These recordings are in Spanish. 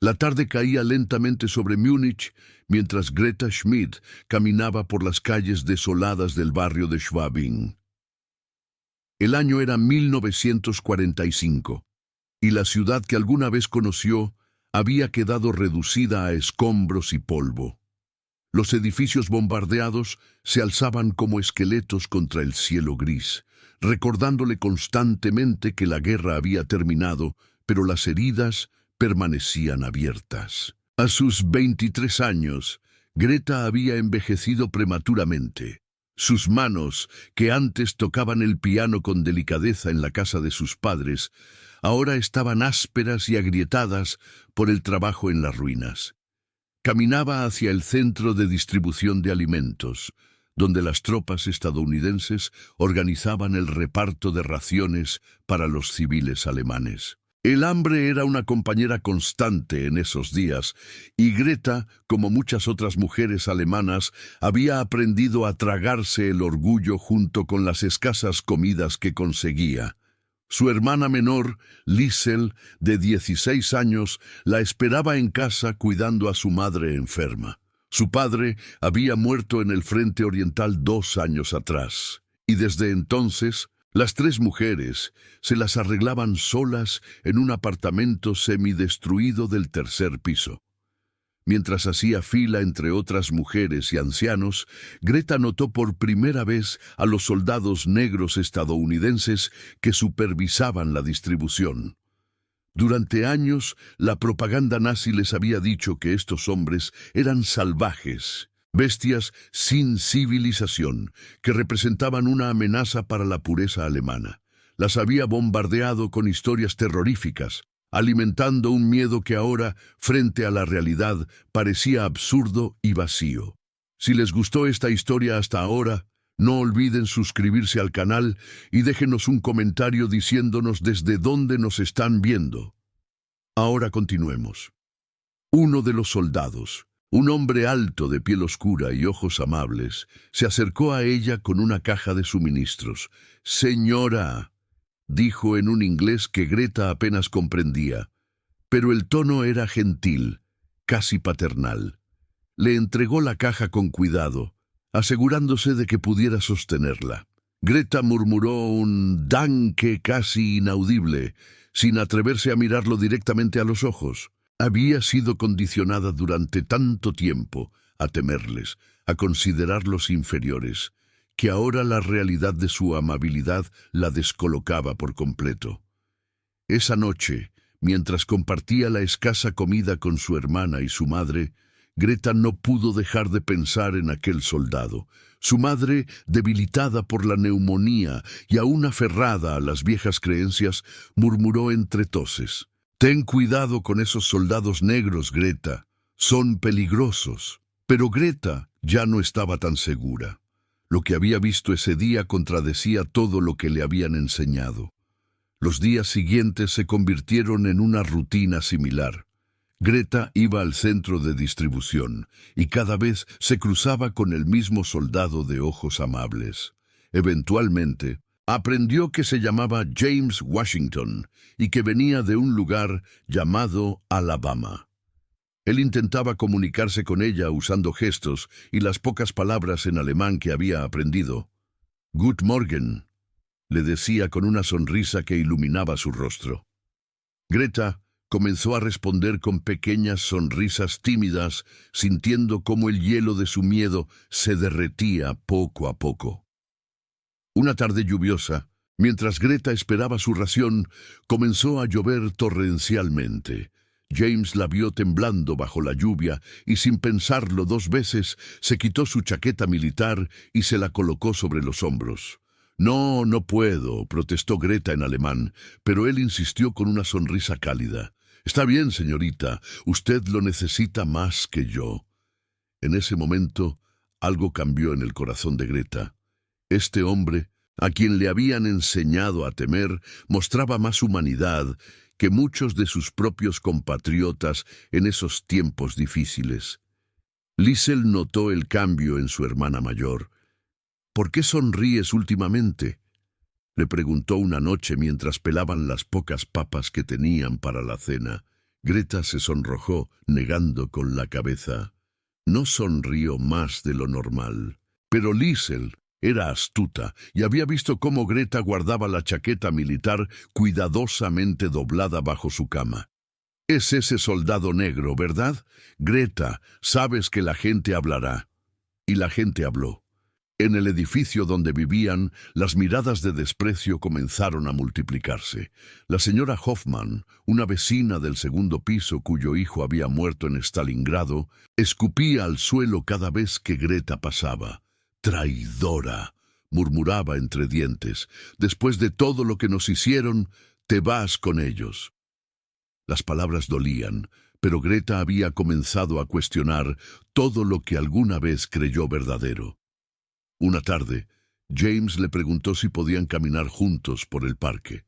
La tarde caía lentamente sobre Múnich mientras Greta Schmidt caminaba por las calles desoladas del barrio de Schwabing. El año era 1945 y la ciudad que alguna vez conoció había quedado reducida a escombros y polvo. Los edificios bombardeados se alzaban como esqueletos contra el cielo gris, recordándole constantemente que la guerra había terminado, pero las heridas permanecían abiertas. A sus 23 años, Greta había envejecido prematuramente. Sus manos, que antes tocaban el piano con delicadeza en la casa de sus padres, ahora estaban ásperas y agrietadas por el trabajo en las ruinas. Caminaba hacia el centro de distribución de alimentos, donde las tropas estadounidenses organizaban el reparto de raciones para los civiles alemanes. El hambre era una compañera constante en esos días, y Greta, como muchas otras mujeres alemanas, había aprendido a tragarse el orgullo junto con las escasas comidas que conseguía. Su hermana menor, Liesel, de 16 años, la esperaba en casa cuidando a su madre enferma. Su padre había muerto en el frente oriental 2 años atrás, y desde entonces las 3 mujeres se las arreglaban solas en un apartamento semidestruido del 3er piso. Mientras hacía fila entre otras mujeres y ancianos, Greta notó por primera vez a los soldados negros estadounidenses que supervisaban la distribución. Durante años, la propaganda nazi les había dicho que estos hombres eran salvajes, bestias sin civilización, que representaban una amenaza para la pureza alemana. Las había bombardeado con historias terroríficas, alimentando un miedo que ahora, frente a la realidad, parecía absurdo y vacío. Si les gustó esta historia hasta ahora, no olviden suscribirse al canal y déjenos un comentario diciéndonos desde dónde nos están viendo. Ahora continuemos. Uno de los soldados, un hombre alto de piel oscura y ojos amables, se acercó a ella con una caja de suministros. «Señora», dijo en un inglés que Greta apenas comprendía, pero el tono era gentil, casi paternal. Le entregó la caja con cuidado, asegurándose de que pudiera sostenerla. Greta murmuró un «danke» casi inaudible, sin atreverse a mirarlo directamente a los ojos. Había sido condicionada durante tanto tiempo a temerles, a considerarlos inferiores, que ahora la realidad de su amabilidad la descolocaba por completo. Esa noche, mientras compartía la escasa comida con su hermana y su madre, Greta no pudo dejar de pensar en aquel soldado. Su madre, debilitada por la neumonía y aún aferrada a las viejas creencias, murmuró entre toses: «Ten cuidado con esos soldados negros, Greta. Son peligrosos». Pero Greta ya no estaba tan segura. Lo que había visto ese día contradecía todo lo que le habían enseñado. Los días siguientes se convirtieron en una rutina similar. Greta iba al centro de distribución y cada vez se cruzaba con el mismo soldado de ojos amables. Eventualmente, aprendió que se llamaba James Washington y que venía de un lugar llamado Alabama. Él intentaba comunicarse con ella usando gestos y las pocas palabras en alemán que había aprendido. «Gut Morgen», le decía con una sonrisa que iluminaba su rostro. Greta comenzó a responder con pequeñas sonrisas tímidas, sintiendo cómo el hielo de su miedo se derretía poco a poco. Una tarde lluviosa, mientras Greta esperaba su ración, comenzó a llover torrencialmente. James la vio temblando bajo la lluvia y sin pensarlo 2 veces se quitó su chaqueta militar y se la colocó sobre los hombros. «No, no puedo», protestó Greta en alemán, pero él insistió con una sonrisa cálida. «Está bien, señorita, usted lo necesita más que yo». En ese momento, algo cambió en el corazón de Greta. Este hombre, a quien le habían enseñado a temer, mostraba más humanidad que muchos de sus propios compatriotas en esos tiempos difíciles. Liesel notó el cambio en su hermana mayor. «¿Por qué sonríes últimamente?», le preguntó una noche mientras pelaban las pocas papas que tenían para la cena. Greta se sonrojó, negando con la cabeza. No sonrió más de lo normal. Pero Liesel era astuta y había visto cómo Greta guardaba la chaqueta militar cuidadosamente doblada bajo su cama. Es ese soldado negro, ¿verdad? Greta, sabes que la gente hablará. Y la gente habló. En el edificio donde vivían, las miradas de desprecio comenzaron a multiplicarse. La señora Hoffman, una vecina del segundo piso cuyo hijo había muerto en Stalingrado, escupía al suelo cada vez que Greta pasaba. «Traidora», murmuraba entre dientes. «Después de todo lo que nos hicieron, te vas con ellos». Las palabras dolían, pero Greta había comenzado a cuestionar todo lo que alguna vez creyó verdadero. Una tarde, James le preguntó si podían caminar juntos por el parque.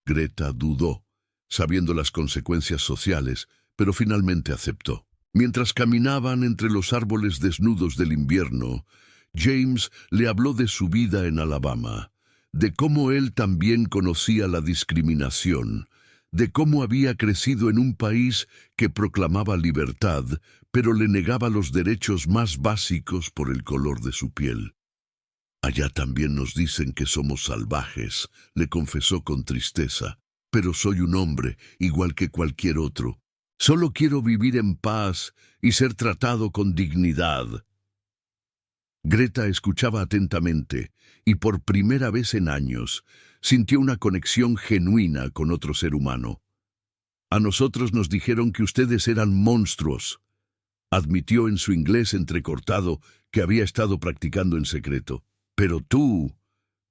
Greta dudó, sabiendo las consecuencias sociales, pero finalmente aceptó. Mientras caminaban entre los árboles desnudos del invierno, James le habló de su vida en Alabama, de cómo él también conocía la discriminación, de cómo había crecido en un país que proclamaba libertad, pero le negaba los derechos más básicos por el color de su piel. «Allá también nos dicen que somos salvajes», le confesó con tristeza, «pero soy un hombre, igual que cualquier otro. Solo quiero vivir en paz y ser tratado con dignidad». Greta escuchaba atentamente, y por primera vez en años, sintió una conexión genuina con otro ser humano. «A nosotros nos dijeron que ustedes eran monstruos», admitió en su inglés entrecortado que había estado practicando en secreto. «Pero tú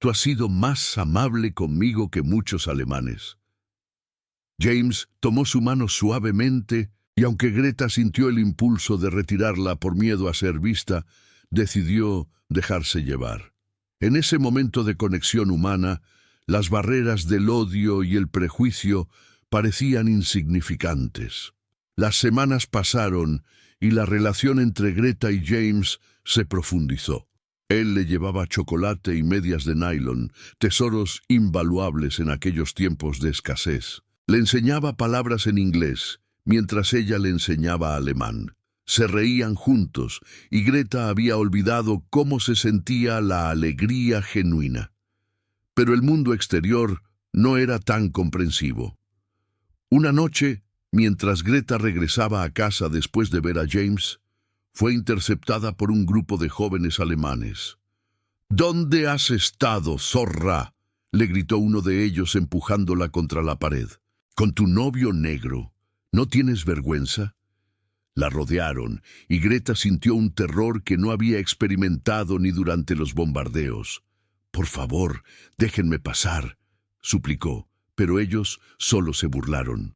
has sido más amable conmigo que muchos alemanes». James tomó su mano suavemente y aunque Greta sintió el impulso de retirarla por miedo a ser vista, decidió dejarse llevar. En ese momento de conexión humana, las barreras del odio y el prejuicio parecían insignificantes. Las semanas pasaron y la relación entre Greta y James se profundizó. Él le llevaba chocolate y medias de nylon, tesoros invaluables en aquellos tiempos de escasez. Le enseñaba palabras en inglés, mientras ella le enseñaba alemán. Se reían juntos, y Greta había olvidado cómo se sentía la alegría genuina. Pero el mundo exterior no era tan comprensivo. Una noche, mientras Greta regresaba a casa después de ver a James, fue interceptada por un grupo de jóvenes alemanes. «¿Dónde has estado, zorra?», le gritó uno de ellos empujándola contra la pared. «Con tu novio negro. ¿No tienes vergüenza?». La rodearon, y Greta sintió un terror que no había experimentado ni durante los bombardeos. «Por favor, déjenme pasar», suplicó, pero ellos solo se burlaron.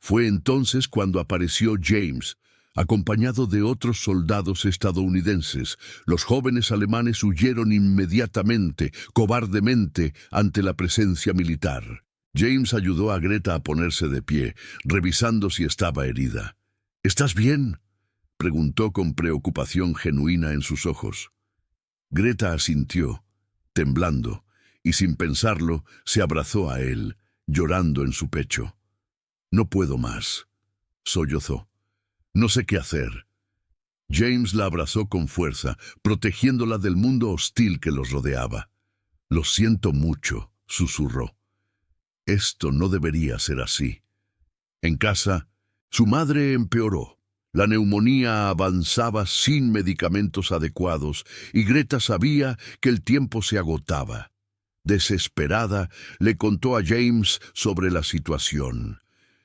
Fue entonces cuando apareció James, acompañado de otros soldados estadounidenses. Los jóvenes alemanes huyeron inmediatamente, cobardemente, ante la presencia militar. James ayudó a Greta a ponerse de pie, revisando si estaba herida. «¿Estás bien?», preguntó con preocupación genuina en sus ojos. Greta asintió, temblando, y sin pensarlo, se abrazó a él, llorando en su pecho. «No puedo más», sollozó. «No sé qué hacer». James la abrazó con fuerza, protegiéndola del mundo hostil que los rodeaba. «Lo siento mucho», susurró. «Esto no debería ser así». En casa, su madre empeoró. La neumonía avanzaba sin medicamentos adecuados y Greta sabía que el tiempo se agotaba. Desesperada, le contó a James sobre la situación.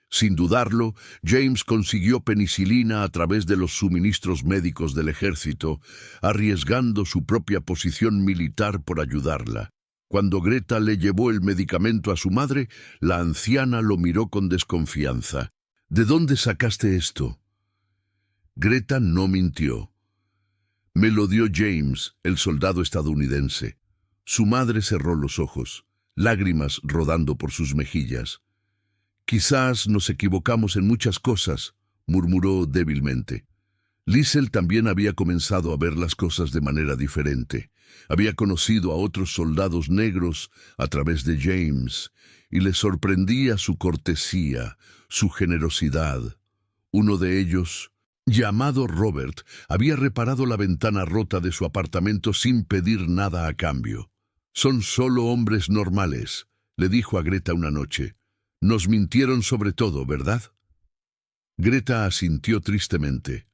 Sin dudarlo, James consiguió penicilina a través de los suministros médicos del ejército, arriesgando su propia posición militar por ayudarla. Cuando Greta le llevó el medicamento a su madre, la anciana lo miró con desconfianza. «¿De dónde sacaste esto?». Greta no mintió. «Me lo dio James, el soldado estadounidense». Su madre cerró los ojos, lágrimas rodando por sus mejillas. «Quizás nos equivocamos en muchas cosas», murmuró débilmente. Liesel también había comenzado a ver las cosas de manera diferente. Había conocido a otros soldados negros a través de James, y le sorprendía su cortesía, su generosidad. Uno de ellos, llamado Robert, había reparado la ventana rota de su apartamento sin pedir nada a cambio. «Son solo hombres normales», le dijo a Greta una noche. «Nos mintieron sobre todo, ¿verdad?» Greta asintió tristemente.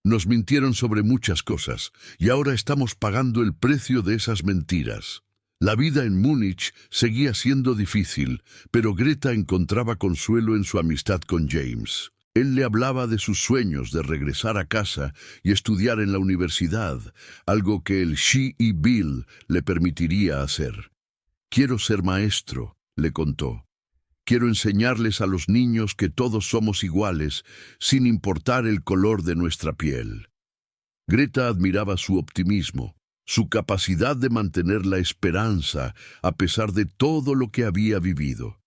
«Nos mintieron sobre muchas cosas, y ahora estamos pagando el precio de esas mentiras». La vida en Múnich seguía siendo difícil, pero Greta encontraba consuelo en su amistad con James. Él le hablaba de sus sueños de regresar a casa y estudiar en la universidad, algo que el She y Bill le permitiría hacer. «Quiero ser maestro», le contó. «Quiero enseñarles a los niños que todos somos iguales, sin importar el color de nuestra piel». Greta admiraba su optimismo, su capacidad de mantener la esperanza a pesar de todo lo que había vivido.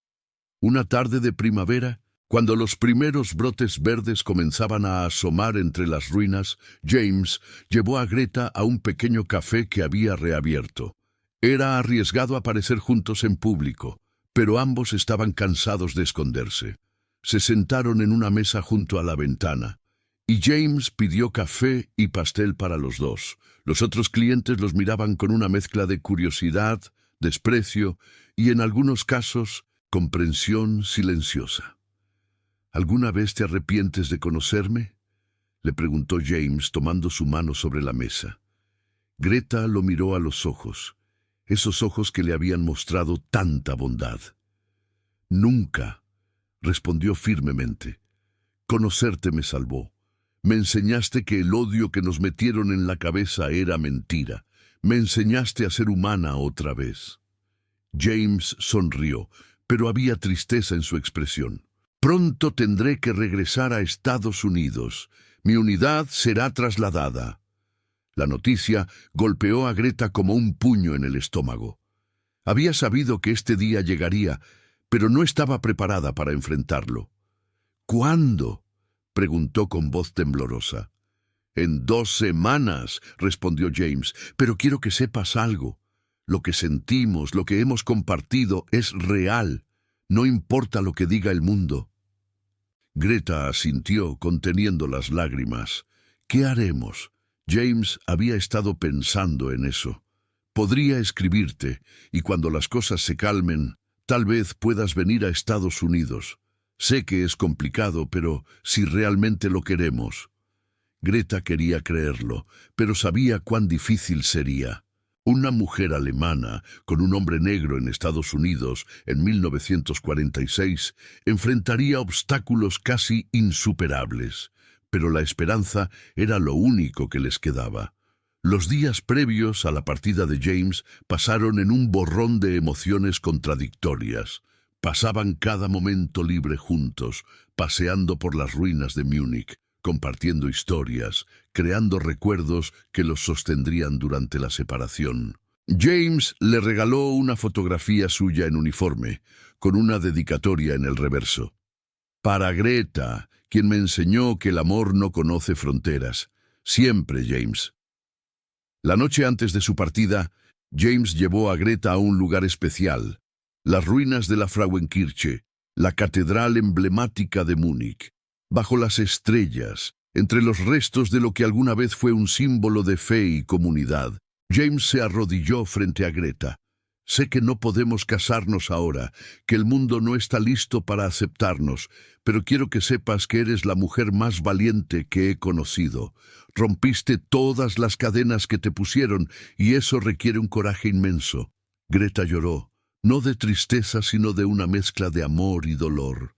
Una tarde de primavera, cuando los primeros brotes verdes comenzaban a asomar entre las ruinas, James llevó a Greta a un pequeño café que había reabierto. Era arriesgado aparecer juntos en público, pero ambos estaban cansados de esconderse. Se sentaron en una mesa junto a la ventana, y James pidió café y pastel para los dos. Los otros clientes los miraban con una mezcla de curiosidad, desprecio y, en algunos casos, comprensión silenciosa. «¿Alguna vez te arrepientes de conocerme?», le preguntó James tomando su mano sobre la mesa. Greta lo miró a los ojos, esos ojos que le habían mostrado tanta bondad. «Nunca», respondió firmemente. «Conocerte me salvó. Me enseñaste que el odio que nos metieron en la cabeza era mentira. Me enseñaste a ser humana otra vez». James sonrió, pero había tristeza en su expresión. «Pronto tendré que regresar a Estados Unidos. Mi unidad será trasladada». La noticia golpeó a Greta como un puño en el estómago. Había sabido que este día llegaría, pero no estaba preparada para enfrentarlo. «¿Cuándo?», preguntó con voz temblorosa. «En 2 semanas», respondió James, «pero quiero que sepas algo. Lo que sentimos, lo que hemos compartido, es real. No importa lo que diga el mundo». Greta asintió, conteniendo las lágrimas. «¿Qué haremos?». James había estado pensando en eso. «Podría escribirte, y cuando las cosas se calmen, tal vez puedas venir a Estados Unidos. Sé que es complicado, pero si realmente lo queremos». Greta quería creerlo, pero sabía cuán difícil sería. Una mujer alemana con un hombre negro en Estados Unidos en 1946 enfrentaría obstáculos casi insuperables, pero la esperanza era lo único que les quedaba. Los días previos a la partida de James pasaron en un borrón de emociones contradictorias. Pasaban cada momento libre juntos, paseando por las ruinas de Múnich, compartiendo historias, creando recuerdos que los sostendrían durante la separación. James le regaló una fotografía suya en uniforme, con una dedicatoria en el reverso. «Para Greta, quien me enseñó que el amor no conoce fronteras. Siempre, James». La noche antes de su partida, James llevó a Greta a un lugar especial, las ruinas de la Frauenkirche, la catedral emblemática de Múnich. Bajo las estrellas, entre los restos de lo que alguna vez fue un símbolo de fe y comunidad, James se arrodilló frente a Greta. «Sé que no podemos casarnos ahora, que el mundo no está listo para aceptarnos, pero quiero que sepas que eres la mujer más valiente que he conocido. Rompiste todas las cadenas que te pusieron, y eso requiere un coraje inmenso». Greta lloró, no de tristeza, sino de una mezcla de amor y dolor.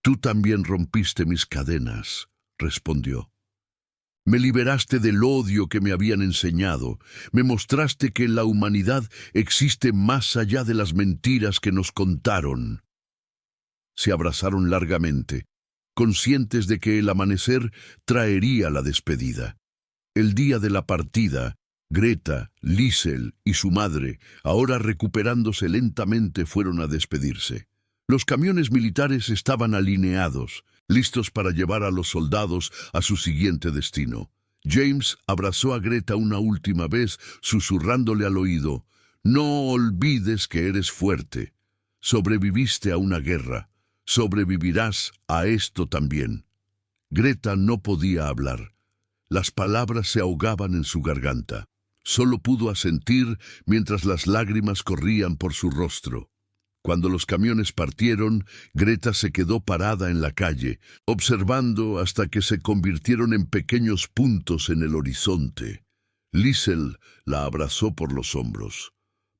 «Tú también rompiste mis cadenas», respondió. «Me liberaste del odio que me habían enseñado. Me mostraste que en la humanidad existe más allá de las mentiras que nos contaron». Se abrazaron largamente, conscientes de que el amanecer traería la despedida. El día de la partida, Greta, Liesel y su madre, ahora recuperándose lentamente, fueron a despedirse. Los camiones militares estaban alineados, listos para llevar a los soldados a su siguiente destino. James abrazó a Greta una última vez, susurrándole al oído: «No olvides que eres fuerte. Sobreviviste a una guerra. Sobrevivirás a esto también». Greta no podía hablar. Las palabras se ahogaban en su garganta. Solo pudo asentir mientras las lágrimas corrían por su rostro. Cuando los camiones partieron, Greta se quedó parada en la calle, observando hasta que se convirtieron en pequeños puntos en el horizonte. Liesl la abrazó por los hombros.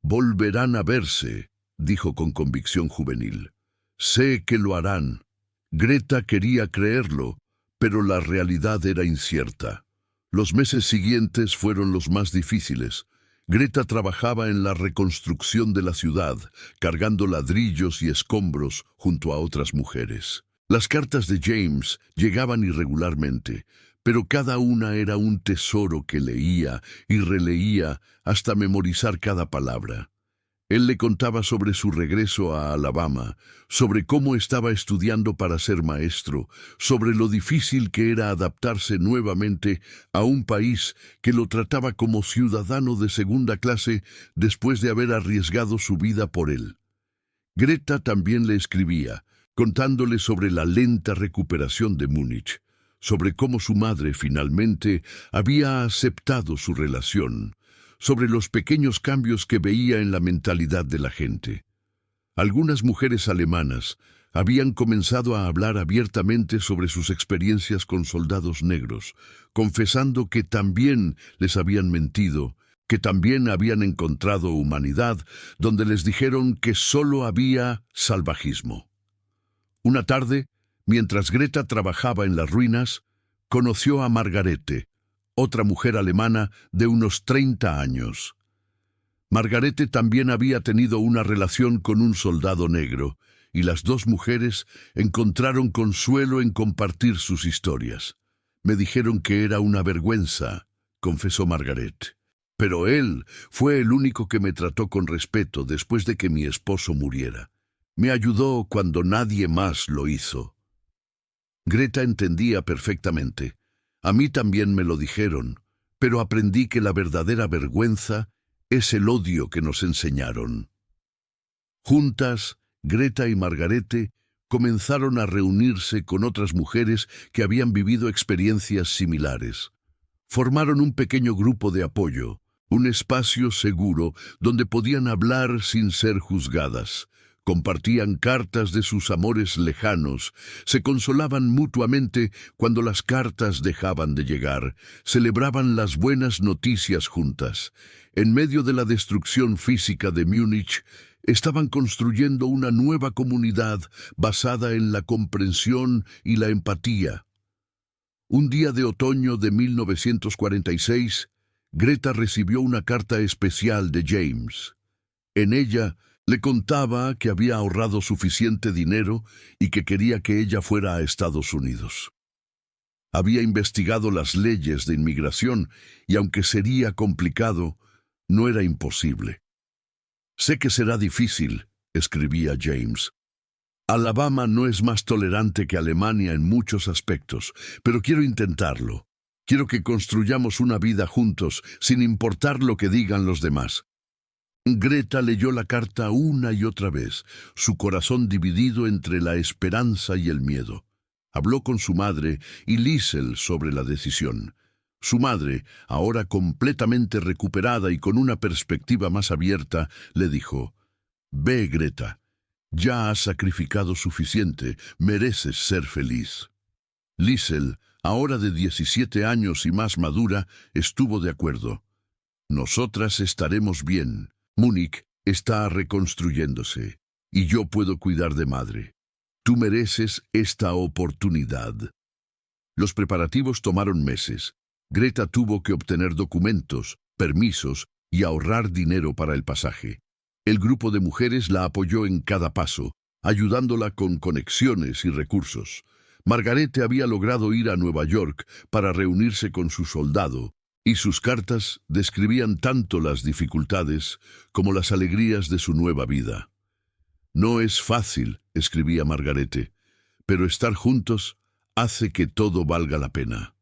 «Volverán a verse», dijo con convicción juvenil. «Sé que lo harán». Greta quería creerlo, pero la realidad era incierta. Los meses siguientes fueron los más difíciles. Greta trabajaba en la reconstrucción de la ciudad, cargando ladrillos y escombros junto a otras mujeres. Las cartas de James llegaban irregularmente, pero cada una era un tesoro que leía y releía hasta memorizar cada palabra. Él le contaba sobre su regreso a Alabama, sobre cómo estaba estudiando para ser maestro, sobre lo difícil que era adaptarse nuevamente a un país que lo trataba como ciudadano de segunda clase después de haber arriesgado su vida por él. Greta también le escribía, contándole sobre la lenta recuperación de Múnich, sobre cómo su madre finalmente había aceptado su relación, sobre los pequeños cambios que veía en la mentalidad de la gente. Algunas mujeres alemanas habían comenzado a hablar abiertamente sobre sus experiencias con soldados negros, confesando que también les habían mentido, que también habían encontrado humanidad, donde les dijeron que solo había salvajismo. Una tarde, mientras Greta trabajaba en las ruinas, conoció a Margarete, otra mujer alemana de unos 30 años. Margarete también había tenido una relación con un soldado negro, y las dos mujeres encontraron consuelo en compartir sus historias. «Me dijeron que era una vergüenza», confesó Margarete, «pero él fue el único que me trató con respeto después de que mi esposo muriera. Me ayudó cuando nadie más lo hizo». Greta entendía perfectamente. A mí también me lo dijeron, pero aprendí que la verdadera vergüenza es el odio que nos enseñaron. Juntas, Greta y Margarete comenzaron a reunirse con otras mujeres que habían vivido experiencias similares. Formaron un pequeño grupo de apoyo, un espacio seguro donde podían hablar sin ser juzgadas. Compartían cartas de sus amores lejanos, se consolaban mutuamente cuando las cartas dejaban de llegar, celebraban las buenas noticias juntas. En medio de la destrucción física de Múnich, estaban construyendo una nueva comunidad basada en la comprensión y la empatía. Un día de otoño de 1946, Greta recibió una carta especial de James. En ella, le contaba que había ahorrado suficiente dinero y que quería que ella fuera a Estados Unidos. Había investigado las leyes de inmigración y aunque sería complicado, no era imposible. «Sé que será difícil», escribía James. «Alabama no es más tolerante que Alemania en muchos aspectos, pero quiero intentarlo. Quiero que construyamos una vida juntos, sin importar lo que digan los demás». Greta leyó la carta una y otra vez, su corazón dividido entre la esperanza y el miedo. Habló con su madre y Liesl sobre la decisión. Su madre, ahora completamente recuperada y con una perspectiva más abierta, le dijo: «Ve, Greta, ya has sacrificado suficiente, mereces ser feliz». Liesl, ahora de 17 años y más madura, estuvo de acuerdo. «Nosotras estaremos bien. Múnich está reconstruyéndose, y yo puedo cuidar de madre. Tú mereces esta oportunidad». Los preparativos tomaron meses. Greta tuvo que obtener documentos, permisos y ahorrar dinero para el pasaje. El grupo de mujeres la apoyó en cada paso, ayudándola con conexiones y recursos. Margarete había logrado ir a Nueva York para reunirse con su soldado, y sus cartas describían tanto las dificultades como las alegrías de su nueva vida. «No es fácil», escribía Margarete, «pero estar juntos hace que todo valga la pena».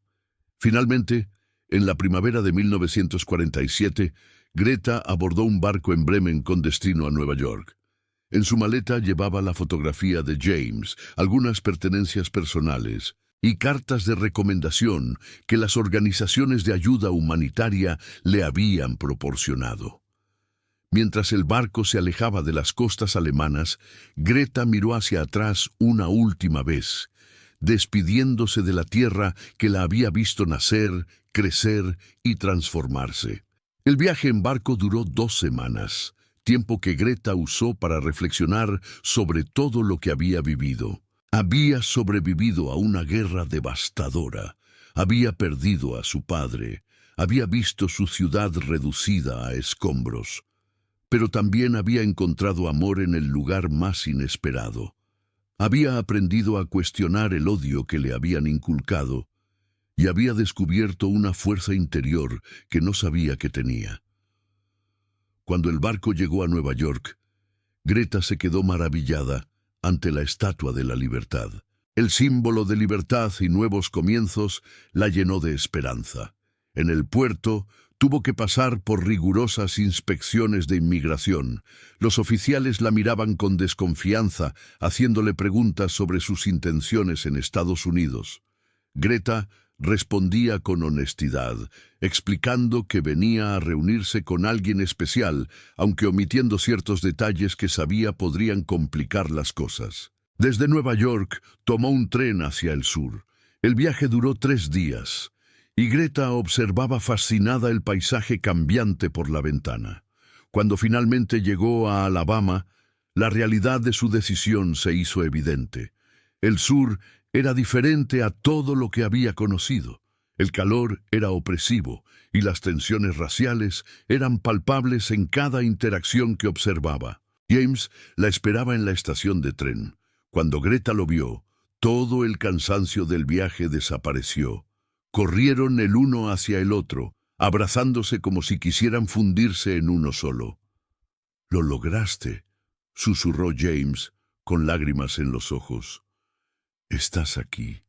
Finalmente, En la primavera de 1947, Greta abordó un barco en Bremen con destino a Nueva York. En su maleta llevaba la fotografía de James, algunas pertenencias personales y cartas de recomendación que las organizaciones de ayuda humanitaria le habían proporcionado. Mientras el barco se alejaba de las costas alemanas, Greta miró hacia atrás una última vez, despidiéndose de la tierra que la había visto nacer, crecer y transformarse. El viaje en barco duró 2 semanas, tiempo que Greta usó para reflexionar sobre todo lo que había vivido. Había sobrevivido a una guerra devastadora, había perdido a su padre, había visto su ciudad reducida a escombros, pero también había encontrado amor en el lugar más inesperado. Había aprendido a cuestionar el odio que le habían inculcado y había descubierto una fuerza interior que no sabía que tenía. Cuando el barco llegó a Nueva York, Greta se quedó maravillada ante la Estatua de la Libertad. El símbolo de libertad y nuevos comienzos la llenó de esperanza. En el puerto, tuvo que pasar por rigurosas inspecciones de inmigración. Los oficiales la miraban con desconfianza, haciéndole preguntas sobre sus intenciones en Estados Unidos. Greta respondía con honestidad, explicando que venía a reunirse con alguien especial, aunque omitiendo ciertos detalles que sabía podrían complicar las cosas. Desde Nueva York tomó un tren hacia el sur. El viaje duró 3 días, y Greta observaba fascinada el paisaje cambiante por la ventana. Cuando finalmente llegó a Alabama, la realidad de su decisión se hizo evidente. El sur era diferente a todo lo que había conocido. El calor era opresivo y las tensiones raciales eran palpables en cada interacción que observaba. James la esperaba en la estación de tren. Cuando Greta lo vio, todo el cansancio del viaje desapareció. Corrieron el uno hacia el otro, abrazándose como si quisieran fundirse en uno solo. «Lo lograste», susurró James, con lágrimas en los ojos. «Estás aquí».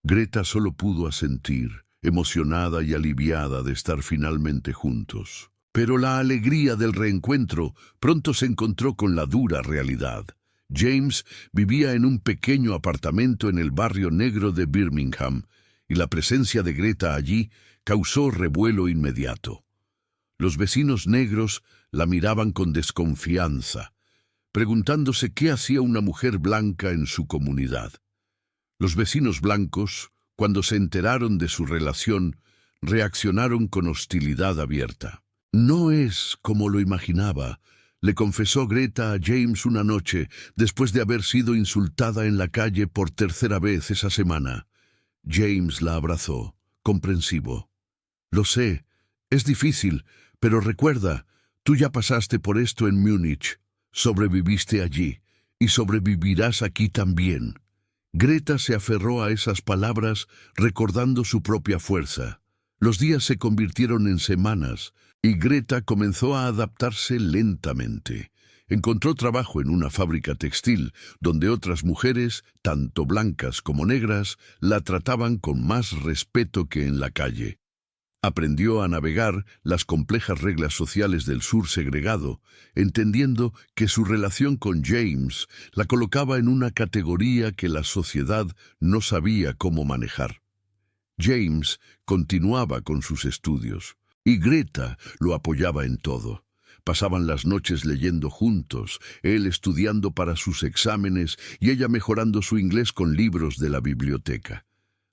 Greta solo pudo asentir, emocionada y aliviada de estar finalmente juntos. Pero la alegría del reencuentro pronto se encontró con la dura realidad. James vivía en un pequeño apartamento en el barrio negro de Birmingham, y la presencia de Greta allí causó revuelo inmediato. Los vecinos negros la miraban con desconfianza, preguntándose qué hacía una mujer blanca en su comunidad. Los vecinos blancos, cuando se enteraron de su relación, reaccionaron con hostilidad abierta. «No es como lo imaginaba», le confesó Greta a James una noche, después de haber sido insultada en la calle por 3ª vez esa semana. James la abrazó, comprensivo. «Lo sé, es difícil, pero recuerda, tú ya pasaste por esto en Múnich, sobreviviste allí, y sobrevivirás aquí también». Greta se aferró a esas palabras, recordando su propia fuerza. Los días se convirtieron en semanas, y Greta comenzó a adaptarse lentamente. Encontró trabajo en una fábrica textil, donde otras mujeres, tanto blancas como negras, la trataban con más respeto que en la calle. Aprendió a navegar las complejas reglas sociales del sur segregado, entendiendo que su relación con James la colocaba en una categoría que la sociedad no sabía cómo manejar. James continuaba con sus estudios, y Greta lo apoyaba en todo. Pasaban las noches leyendo juntos, él estudiando para sus exámenes y ella mejorando su inglés con libros de la biblioteca.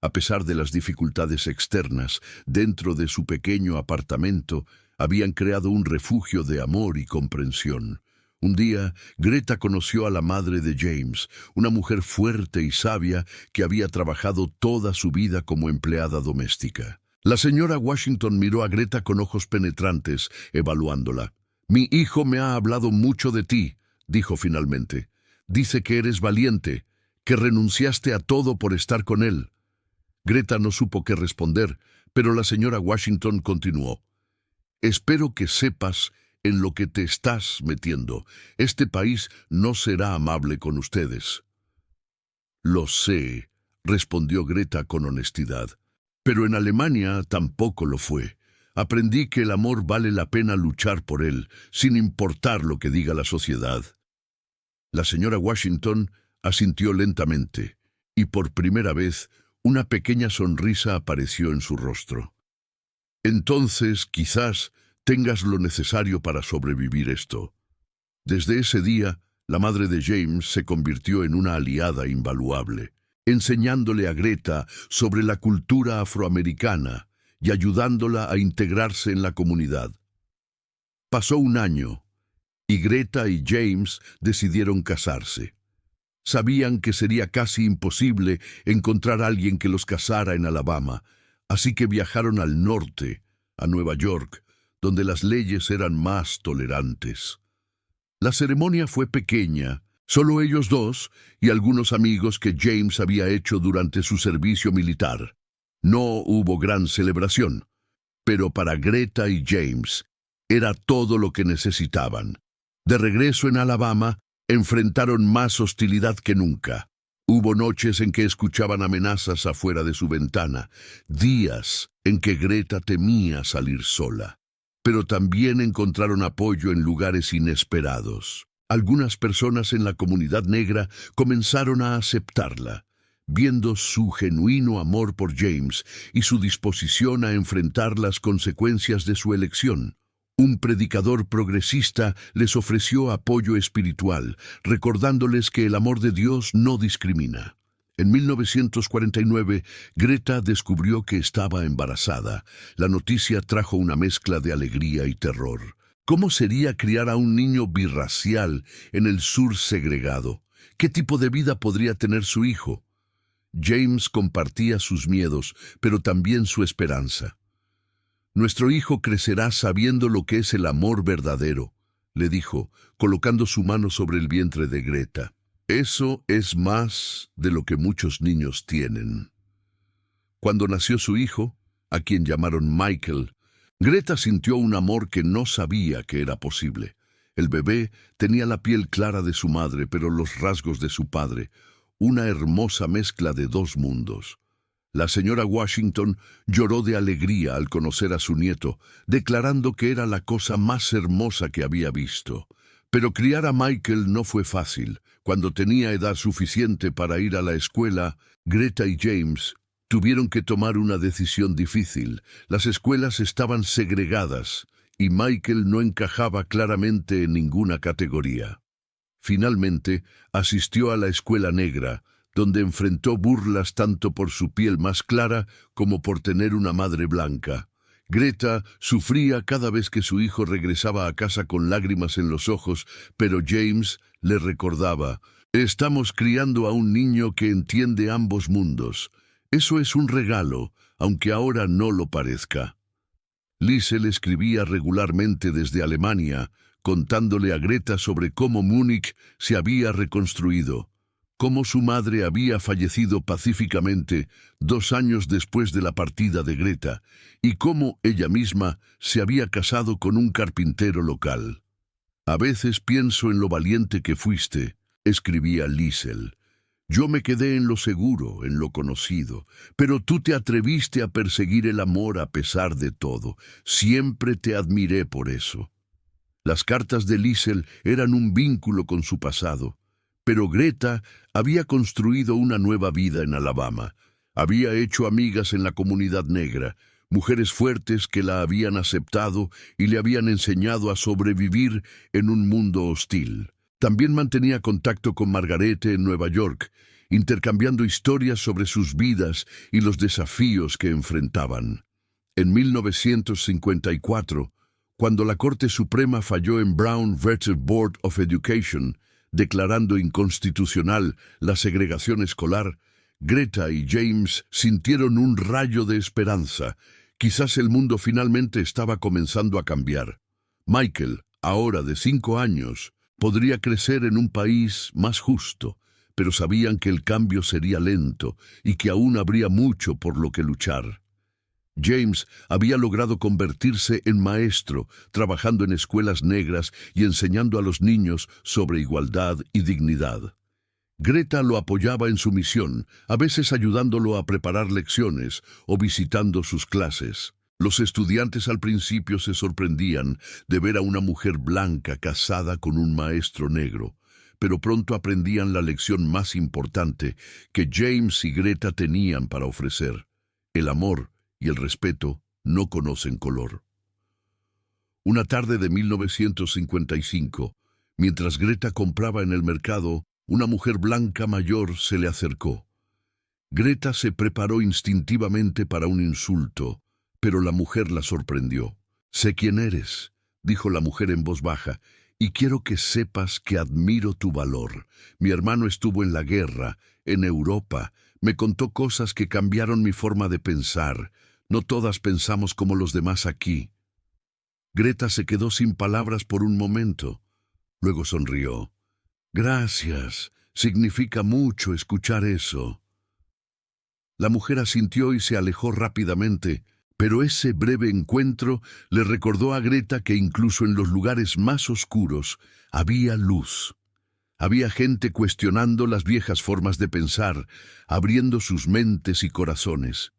A pesar de las dificultades externas, dentro de su pequeño apartamento, habían creado un refugio de amor y comprensión. Un día, Greta conoció a la madre de James, una mujer fuerte y sabia que había trabajado toda su vida como empleada doméstica. La señora Washington miró a Greta con ojos penetrantes, evaluándola. «Mi hijo me ha hablado mucho de ti», dijo finalmente. «Dice que eres valiente, que renunciaste a todo por estar con él». Greta no supo qué responder, pero la señora Washington continuó. «Espero que sepas en lo que te estás metiendo. Este país no será amable con ustedes». «Lo sé», respondió Greta con honestidad. Pero en Alemania tampoco lo fue. Aprendí que el amor vale la pena luchar por él, sin importar lo que diga la sociedad. La señora Washington asintió lentamente, y por primera vez una pequeña sonrisa apareció en su rostro. Entonces, quizás tengas lo necesario para sobrevivir esto. Desde ese día, la madre de James se convirtió en una aliada invaluable, enseñándole a Greta sobre la cultura afroamericana y ayudándola a integrarse en la comunidad. Pasó un año, y Greta y James decidieron casarse. Sabían que sería casi imposible encontrar a alguien que los casara en Alabama, así que viajaron al norte, a Nueva York, donde las leyes eran más tolerantes. La ceremonia fue pequeña, solo ellos dos y algunos amigos que James había hecho durante su servicio militar. No hubo gran celebración, pero para Greta y James era todo lo que necesitaban. De regreso en Alabama, enfrentaron más hostilidad que nunca. Hubo noches en que escuchaban amenazas afuera de su ventana, días en que Greta temía salir sola. Pero también encontraron apoyo en lugares inesperados. Algunas personas en la comunidad negra comenzaron a aceptarla, viendo su genuino amor por James y su disposición a enfrentar las consecuencias de su elección. Un predicador progresista les ofreció apoyo espiritual, recordándoles que el amor de Dios no discrimina. En 1949, Greta descubrió que estaba embarazada. La noticia trajo una mezcla de alegría y terror. ¿Cómo sería criar a un niño birracial en el sur segregado? ¿Qué tipo de vida podría tener su hijo? James compartía sus miedos, pero también su esperanza. «Nuestro hijo crecerá sabiendo lo que es el amor verdadero», le dijo, colocando su mano sobre el vientre de Greta. «Eso es más de lo que muchos niños tienen». Cuando nació su hijo, a quien llamaron Michael, Greta sintió un amor que no sabía que era posible. El bebé tenía la piel clara de su madre, pero los rasgos de su padre, una hermosa mezcla de dos mundos. La señora Washington lloró de alegría al conocer a su nieto, declarando que era la cosa más hermosa que había visto. Pero criar a Michael no fue fácil. Cuando tenía edad suficiente para ir a la escuela, Greta y James tuvieron que tomar una decisión difícil. Las escuelas estaban segregadas y Michael no encajaba claramente en ninguna categoría. Finalmente, asistió a la escuela negra, donde enfrentó burlas tanto por su piel más clara como por tener una madre blanca. Greta sufría cada vez que su hijo regresaba a casa con lágrimas en los ojos, pero James le recordaba: «Estamos criando a un niño que entiende ambos mundos. Eso es un regalo, aunque ahora no lo parezca». Liesel escribía regularmente desde Alemania, contándole a Greta sobre cómo Múnich se había reconstruido, cómo su madre había fallecido pacíficamente 2 años después de la partida de Greta, y cómo ella misma se había casado con un carpintero local. «A veces pienso en lo valiente que fuiste», escribía Liesel. «Yo me quedé en lo seguro, en lo conocido, pero tú te atreviste a perseguir el amor a pesar de todo. Siempre te admiré por eso». Las cartas de Liesel eran un vínculo con su pasado. Pero Greta había construido una nueva vida en Alabama. Había hecho amigas en la comunidad negra, mujeres fuertes que la habían aceptado y le habían enseñado a sobrevivir en un mundo hostil. También mantenía contacto con Margarete en Nueva York, intercambiando historias sobre sus vidas y los desafíos que enfrentaban. En 1954, cuando la Corte Suprema falló en Brown versus Board of Education, declarando inconstitucional la segregación escolar, Greta y James sintieron un rayo de esperanza. Quizás el mundo finalmente estaba comenzando a cambiar. Michael, ahora de 5 años, podría crecer en un país más justo, pero sabían que el cambio sería lento y que aún habría mucho por lo que luchar. James había logrado convertirse en maestro, trabajando en escuelas negras y enseñando a los niños sobre igualdad y dignidad. Greta lo apoyaba en su misión, a veces ayudándolo a preparar lecciones o visitando sus clases. Los estudiantes al principio se sorprendían de ver a una mujer blanca casada con un maestro negro, pero pronto aprendían la lección más importante que James y Greta tenían para ofrecer. El amor y el respeto no conocen color. Una tarde de 1955, mientras Greta compraba en el mercado, una mujer blanca mayor se le acercó. Greta se preparó instintivamente para un insulto, pero la mujer la sorprendió. «Sé quién eres», dijo la mujer en voz baja, «y quiero que sepas que admiro tu valor. Mi hermano estuvo en la guerra, en Europa. Me contó cosas que cambiaron mi forma de pensar. No todas pensamos como los demás aquí». Greta se quedó sin palabras por un momento. Luego sonrió. «Gracias. Significa mucho escuchar eso». La mujer asintió y se alejó rápidamente, pero ese breve encuentro le recordó a Greta que incluso en los lugares más oscuros había luz. Había gente cuestionando las viejas formas de pensar, abriendo sus mentes y corazones.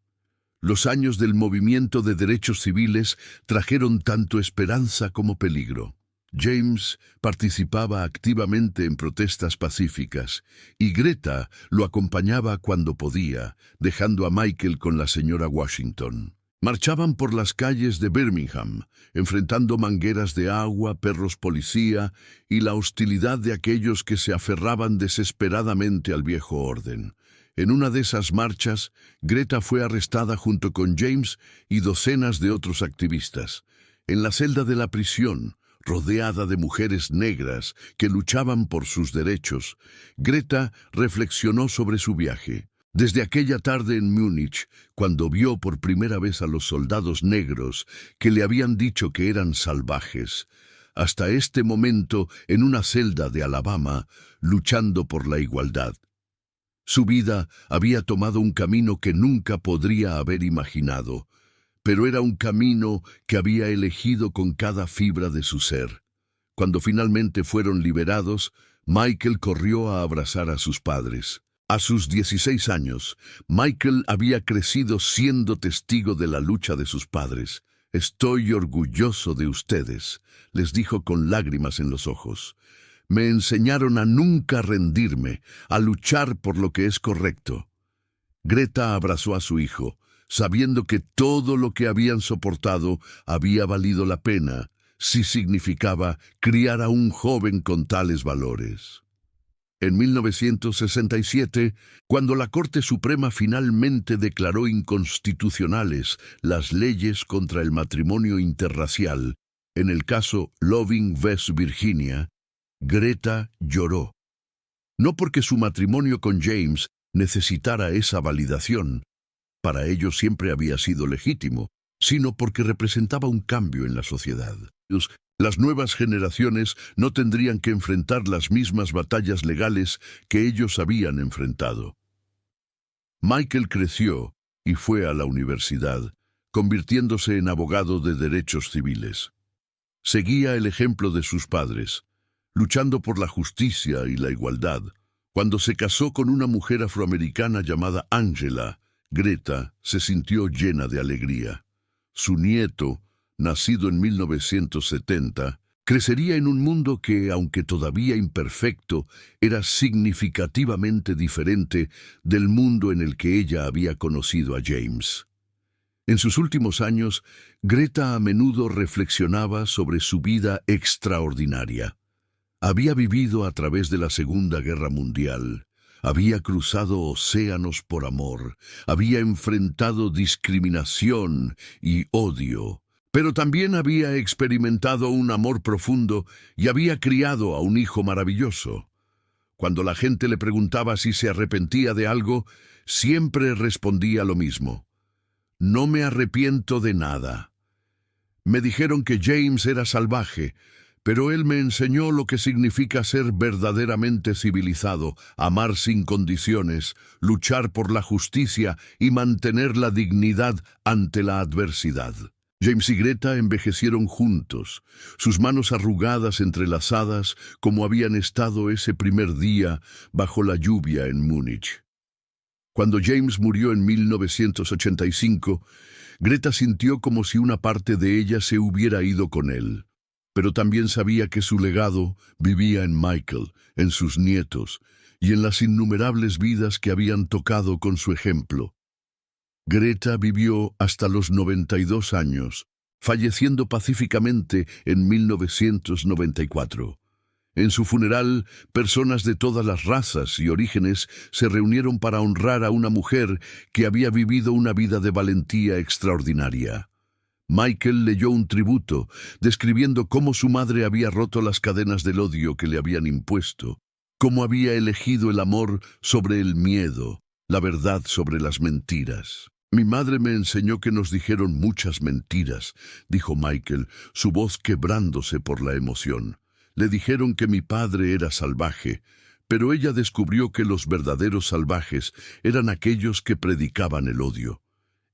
Los años del movimiento de derechos civiles trajeron tanto esperanza como peligro. James participaba activamente en protestas pacíficas y Greta lo acompañaba cuando podía, dejando a Michael con la señora Washington. Marchaban por las calles de Birmingham, enfrentando mangueras de agua, perros policía y la hostilidad de aquellos que se aferraban desesperadamente al viejo orden. En una de esas marchas, Greta fue arrestada junto con James y docenas de otros activistas. En la celda de la prisión, rodeada de mujeres negras que luchaban por sus derechos, Greta reflexionó sobre su viaje. Desde aquella tarde en Múnich, cuando vio por primera vez a los soldados negros que le habían dicho que eran salvajes, hasta este momento en una celda de Alabama, luchando por la igualdad. Su vida había tomado un camino que nunca podría haber imaginado, pero era un camino que había elegido con cada fibra de su ser. Cuando finalmente fueron liberados, Michael corrió a abrazar a sus padres. A sus 16 años, Michael había crecido siendo testigo de la lucha de sus padres. «Estoy orgulloso de ustedes», les dijo con lágrimas en los ojos. «Me enseñaron a nunca rendirme, a luchar por lo que es correcto». Greta abrazó a su hijo, sabiendo que todo lo que habían soportado había valido la pena, si significaba criar a un joven con tales valores. En 1967, cuando la Corte Suprema finalmente declaró inconstitucionales las leyes contra el matrimonio interracial, en el caso Loving vs. Virginia, Greta lloró. No porque su matrimonio con James necesitara esa validación, para ello siempre había sido legítimo, sino porque representaba un cambio en la sociedad. Las nuevas generaciones no tendrían que enfrentar las mismas batallas legales que ellos habían enfrentado. Michael creció y fue a la universidad, convirtiéndose en abogado de derechos civiles. Seguía el ejemplo de sus padres, luchando por la justicia y la igualdad. Cuando se casó con una mujer afroamericana llamada Angela, Greta se sintió llena de alegría. Su nieto, nacido en 1970, crecería en un mundo que, aunque todavía imperfecto, era significativamente diferente del mundo en el que ella había conocido a James. En sus últimos años, Greta a menudo reflexionaba sobre su vida extraordinaria. Había vivido a través de la Segunda Guerra Mundial, había cruzado océanos por amor, había enfrentado discriminación y odio, pero también había experimentado un amor profundo y había criado a un hijo maravilloso. Cuando la gente le preguntaba si se arrepentía de algo, siempre respondía lo mismo: «No me arrepiento de nada». Me dijeron que James era salvaje, pero él me enseñó lo que significa ser verdaderamente civilizado, amar sin condiciones, luchar por la justicia y mantener la dignidad ante la adversidad. James y Greta envejecieron juntos, sus manos arrugadas entrelazadas como habían estado ese primer día bajo la lluvia en Múnich. Cuando James murió en 1985, Greta sintió como si una parte de ella se hubiera ido con él, pero también sabía que su legado vivía en Michael, en sus nietos y en las innumerables vidas que habían tocado con su ejemplo. Greta vivió hasta los 92 años, falleciendo pacíficamente en 1994. En su funeral, personas de todas las razas y orígenes se reunieron para honrar a una mujer que había vivido una vida de valentía extraordinaria. Michael leyó un tributo, describiendo cómo su madre había roto las cadenas del odio que le habían impuesto, cómo había elegido el amor sobre el miedo, la verdad sobre las mentiras. «Mi madre me enseñó que nos dijeron muchas mentiras», dijo Michael, su voz quebrándose por la emoción. «Le dijeron que mi padre era salvaje, pero ella descubrió que los verdaderos salvajes eran aquellos que predicaban el odio.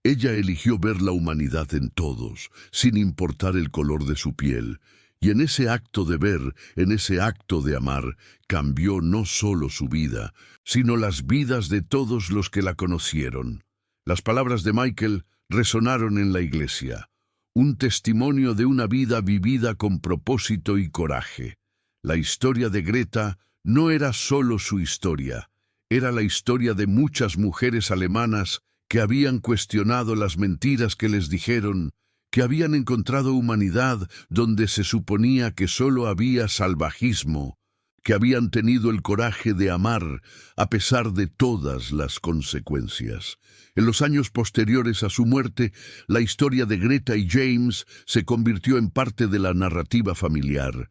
Ella eligió ver la humanidad en todos, sin importar el color de su piel, y en ese acto de ver, en ese acto de amar, cambió no solo su vida, sino las vidas de todos los que la conocieron». Las palabras de Michael resonaron en la iglesia, un testimonio de una vida vivida con propósito y coraje. La historia de Greta no era solo su historia, era la historia de muchas mujeres alemanas que habían cuestionado las mentiras que les dijeron, que habían encontrado humanidad donde se suponía que solo había salvajismo, que habían tenido el coraje de amar a pesar de todas las consecuencias. En los años posteriores a su muerte, la historia de Greta y James se convirtió en parte de la narrativa familiar,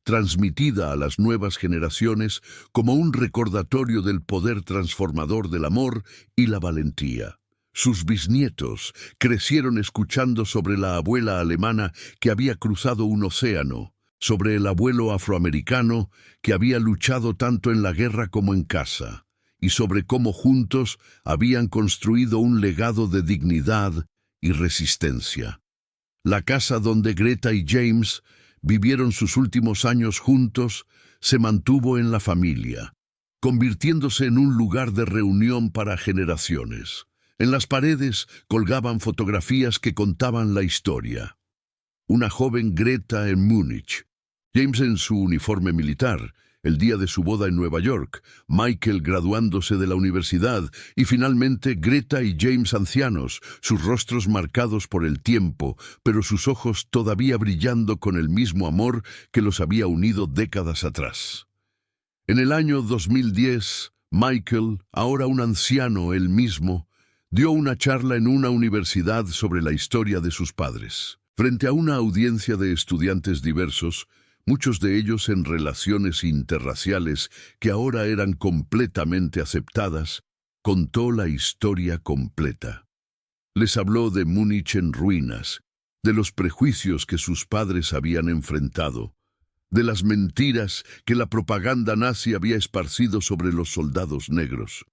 transmitida a las nuevas generaciones como un recordatorio del poder transformador del amor y la valentía. Sus bisnietos crecieron escuchando sobre la abuela alemana que había cruzado un océano, sobre el abuelo afroamericano que había luchado tanto en la guerra como en casa, y sobre cómo juntos habían construido un legado de dignidad y resistencia. La casa donde Greta y James vivieron sus últimos años juntos se mantuvo en la familia, convirtiéndose en un lugar de reunión para generaciones. En las paredes colgaban fotografías que contaban la historia. Una joven Greta en Múnich, James en su uniforme militar, el día de su boda en Nueva York, Michael graduándose de la universidad y finalmente Greta y James ancianos, sus rostros marcados por el tiempo, pero sus ojos todavía brillando con el mismo amor que los había unido décadas atrás. En el año 2010, Michael, ahora un anciano él mismo, dio una charla en una universidad sobre la historia de sus padres. Frente a una audiencia de estudiantes diversos, muchos de ellos en relaciones interraciales que ahora eran completamente aceptadas, contó la historia completa. Les habló de Múnich en ruinas, de los prejuicios que sus padres habían enfrentado, de las mentiras que la propaganda nazi había esparcido sobre los soldados negros.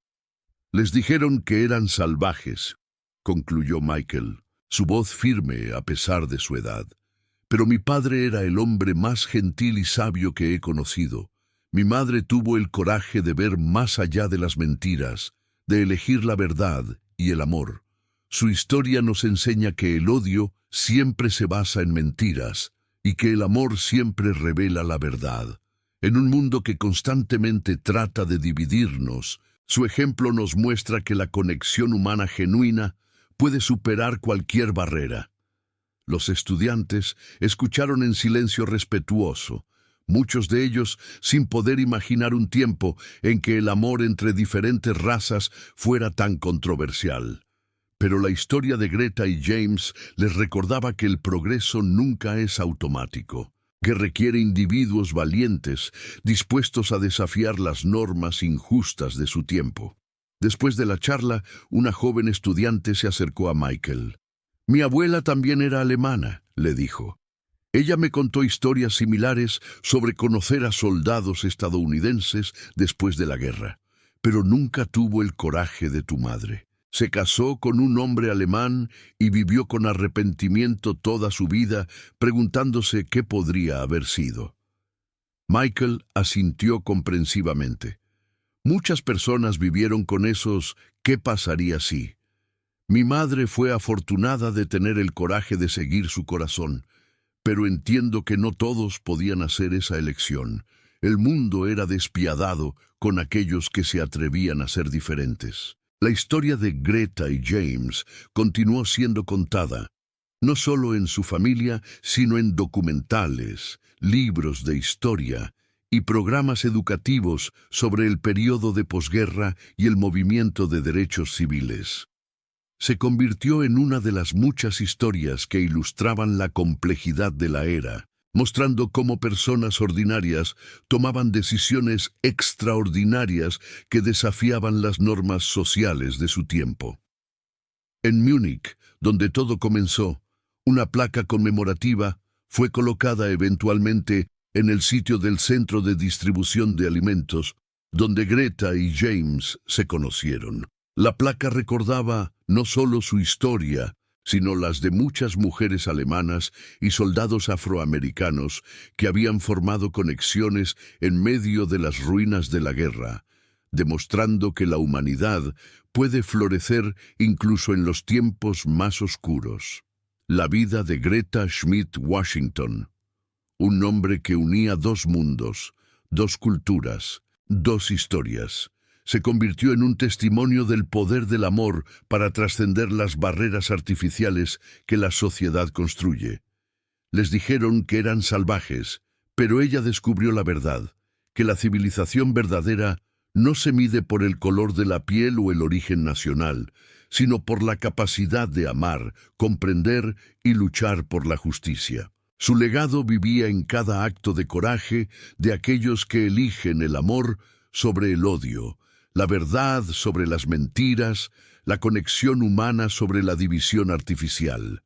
Les dijeron que eran salvajes, concluyó Michael, su voz firme a pesar de su edad. Pero mi padre era el hombre más gentil y sabio que he conocido. Mi madre tuvo el coraje de ver más allá de las mentiras, de elegir la verdad y el amor. Su historia nos enseña que el odio siempre se basa en mentiras y que el amor siempre revela la verdad. En un mundo que constantemente trata de dividirnos, su ejemplo nos muestra que la conexión humana genuina puede superar cualquier barrera. Los estudiantes escucharon en silencio respetuoso, muchos de ellos sin poder imaginar un tiempo en que el amor entre diferentes razas fuera tan controversial. Pero la historia de Greta y James les recordaba que el progreso nunca es automático, que requiere individuos valientes, dispuestos a desafiar las normas injustas de su tiempo. Después de la charla, una joven estudiante se acercó a Michael. «Mi abuela también era alemana», le dijo. «Ella me contó historias similares sobre conocer a soldados estadounidenses después de la guerra, pero nunca tuvo el coraje de tu madre. Se casó con un hombre alemán y vivió con arrepentimiento toda su vida, preguntándose qué podría haber sido. Michael asintió comprensivamente. Muchas personas vivieron con esos ¿qué pasaría si? Mi madre fue afortunada de tener el coraje de seguir su corazón, pero entiendo que no todos podían hacer esa elección. El mundo era despiadado con aquellos que se atrevían a ser diferentes. La historia de Greta y James continuó siendo contada, no solo en su familia, sino en documentales, libros de historia y programas educativos sobre el periodo de posguerra y el movimiento de derechos civiles. Se convirtió en una de las muchas historias que ilustraban la complejidad de la era, mostrando cómo personas ordinarias tomaban decisiones extraordinarias que desafiaban las normas sociales de su tiempo. En Múnich, donde todo comenzó, una placa conmemorativa fue colocada eventualmente en el sitio del centro de distribución de alimentos, donde Greta y James se conocieron. La placa recordaba no solo su historia, sino las de muchas mujeres alemanas y soldados afroamericanos que habían formado conexiones en medio de las ruinas de la guerra, demostrando que la humanidad puede florecer incluso en los tiempos más oscuros. La vida de Greta Schmidt Washington, un nombre que unía dos mundos, dos culturas, dos historias, se convirtió en un testimonio del poder del amor para trascender las barreras artificiales que la sociedad construye. Les dijeron que eran salvajes, pero ella descubrió la verdad, que la civilización verdadera no se mide por el color de la piel o el origen nacional, sino por la capacidad de amar, comprender y luchar por la justicia. Su legado vivía en cada acto de coraje de aquellos que eligen el amor sobre el odio, la verdad sobre las mentiras, la conexión humana sobre la división artificial.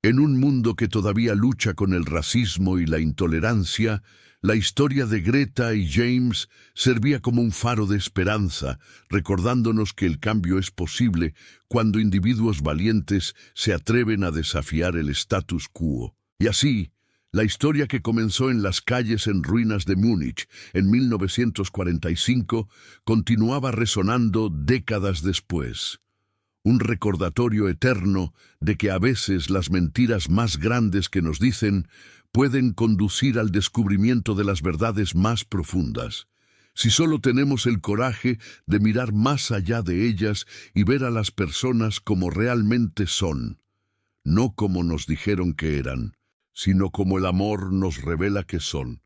En un mundo que todavía lucha con el racismo y la intolerancia, la historia de Greta y James servía como un faro de esperanza, recordándonos que el cambio es posible cuando individuos valientes se atreven a desafiar el status quo. Y así, la historia que comenzó en las calles en ruinas de Múnich en 1945 continuaba resonando décadas después. Un recordatorio eterno de que a veces las mentiras más grandes que nos dicen pueden conducir al descubrimiento de las verdades más profundas. Si solo tenemos el coraje de mirar más allá de ellas y ver a las personas como realmente son, no como nos dijeron que eran, sino como el amor nos revela que son.